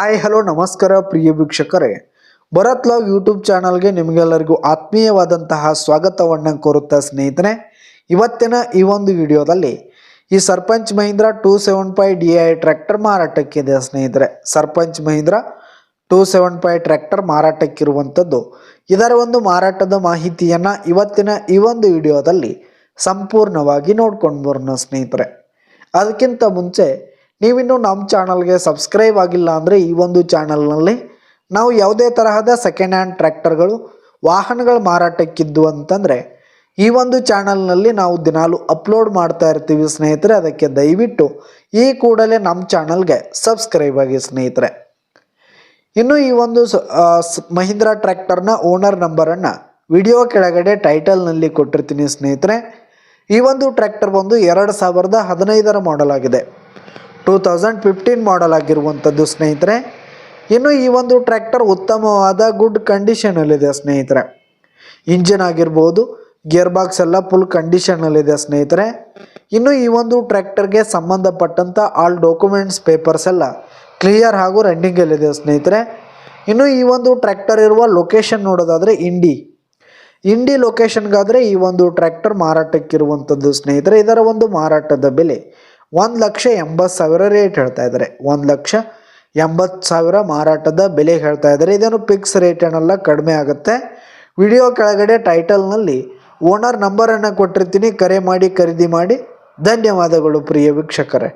Hi hello ನಮಸ್ಕಾರ ಪ್ರಿಯ ವೀಕ್ಷಕರೇ, Bharat log YouTube ಚಾನಲ್ಗೆ ನಿಮಗೆಲ್ಲರಿಗೂ ಆತ್ಮೀಯವಾದಂತಹ ಸ್ವಾಗತವನ್ನು ಕೋರುತ್ತಾ ಸ್ನೇಹಿತರೆ, ಇವತ್ತಿನ ಈ ಒಂದು ವಿಡಿಯೋದಲ್ಲಿ ಈ ಸರ್ಪಂಚ್ ಮಹೀಂದ್ರ 275 DI ಟ್ರ್ಯಾಕ್ಟರ್ ಮಾರಾಟಕ್ಕಿದೆ ಸ್ನೇಹಿತರೆ. ಸರ್ಪಂಚ್ ಮಹೀಂದ್ರ 275 ಟ್ರ್ಯಾಕ್ಟರ್ ಮಾರಾಟಕ್ಕಿರುವಂಥದ್ದು. ಇದರ ಒಂದು ಮಾರಾಟದ ಮಾಹಿತಿಯನ್ನು ಇವತ್ತಿನ ಈ ಒಂದು ವಿಡಿಯೋದಲ್ಲಿ ಸಂಪೂರ್ಣವಾಗಿ ನೋಡ್ಕೊಂಡು ಬರೋಣ ಸ್ನೇಹಿತರೆ. ಅದಕ್ಕಿಂತ ಮುಂಚೆ ನೀವಿನ್ನು ನಮ್ಮ ಚಾನಲ್ಗೆ ಸಬ್ಸ್ಕ್ರೈಬ್ ಆಗಿಲ್ಲ ಅಂದರೆ ಈ ಒಂದು ಚಾನಲ್ನಲ್ಲಿ ನಾವು ಯಾವುದೇ ತರಹದ ಸೆಕೆಂಡ್ ಹ್ಯಾಂಡ್ ಟ್ರ್ಯಾಕ್ಟರ್ಗಳು ವಾಹನಗಳು ಮಾರಾಟಕ್ಕಿದ್ದು ಅಂತಂದರೆ ಈ ಒಂದು ಚಾನಲ್ನಲ್ಲಿ ನಾವು ದಿನಾಲು ಅಪ್ಲೋಡ್ ಮಾಡ್ತಾ ಇರ್ತೀವಿ ಸ್ನೇಹಿತರೆ. ಅದಕ್ಕೆ ದಯವಿಟ್ಟು ಈ ಕೂಡಲೇ ನಮ್ಮ ಚಾನಲ್ಗೆ ಸಬ್ಸ್ಕ್ರೈಬ್ ಆಗಿ ಸ್ನೇಹಿತರೆ. ಇನ್ನು ಈ ಒಂದು ಮಹೀಂದ್ರ ಟ್ರ್ಯಾಕ್ಟರ್ನ ಓನರ್ ನಂಬರನ್ನು ವಿಡಿಯೋ ಕೆಳಗಡೆ ಟೈಟಲ್ನಲ್ಲಿ ಕೊಟ್ಟಿರ್ತೀನಿ ಸ್ನೇಹಿತರೆ. ಈ ಒಂದು ಟ್ರ್ಯಾಕ್ಟರ್ ಬಂದು 2015 ಮಾಡೆಲ್ ಆಗಿದೆ, 2015 ಮಾಡೆಲ್ ಆಗಿರುವಂಥದ್ದು ಸ್ನೇಹಿತರೆ. ಇನ್ನು ಈ ಒಂದು ಟ್ರ್ಯಾಕ್ಟರ್ ಉತ್ತಮವಾದ ಗುಡ್ ಕಂಡೀಷನಲ್ಲಿದೆ ಸ್ನೇಹಿತರೆ. ಇಂಜಿನ್ ಆಗಿರ್ಬೋದು, ಗೇರ್ ಬಾಕ್ಸ್ ಎಲ್ಲ ಫುಲ್ ಕಂಡೀಷನಲ್ಲಿದೆ ಸ್ನೇಹಿತರೆ. ಇನ್ನು ಈ ಒಂದು ಟ್ರ್ಯಾಕ್ಟರ್ಗೆ ಸಂಬಂಧಪಟ್ಟಂಥ ಆಲ್ ಡಾಕ್ಯುಮೆಂಟ್ಸ್ ಪೇಪರ್ಸ್ ಎಲ್ಲ ಕ್ಲಿಯರ್ ಹಾಗೂ ರನ್ನಿಂಗಲ್ಲಿದೆ ಸ್ನೇಹಿತರೆ. ಇನ್ನು ಈ ಒಂದು ಟ್ರ್ಯಾಕ್ಟರ್ ಇರುವ ಲೊಕೇಶನ್ ನೋಡೋದಾದರೆ ಇಂಡಿ ಲೊಕೇಶನ್ಗಾದರೆ ಈ ಒಂದು ಟ್ರ್ಯಾಕ್ಟರ್ ಮಾರಾಟಕ್ಕಿರುವಂಥದ್ದು ಸ್ನೇಹಿತರೆ. ಇದರ ಒಂದು ಮಾರಾಟದ ಬೆಲೆ 1,80,000 ರೇಟ್ ಹೇಳ್ತಾ ಇದ್ದಾರೆ. 1,80,000 ಮಾರಾಟದ ಬೆಲೆ ಹೇಳ್ತಾ ಇದ್ದಾರೆ. ಇದೇನು ಫಿಕ್ಸ್ ರೇಟ್ ಏನಲ್ಲ, ಕಡಿಮೆ ಆಗುತ್ತೆ. ವಿಡಿಯೋ ಕೆಳಗಡೆ ಟೈಟಲ್ನಲ್ಲಿ ಓನರ್ ನಂಬರನ್ನು ಕೊಟ್ಟಿರ್ತೀನಿ, ಕರೆ ಮಾಡಿ ಖರೀದಿ ಮಾಡಿ. ಧನ್ಯವಾದಗಳು ಪ್ರಿಯ ವೀಕ್ಷಕರೇ.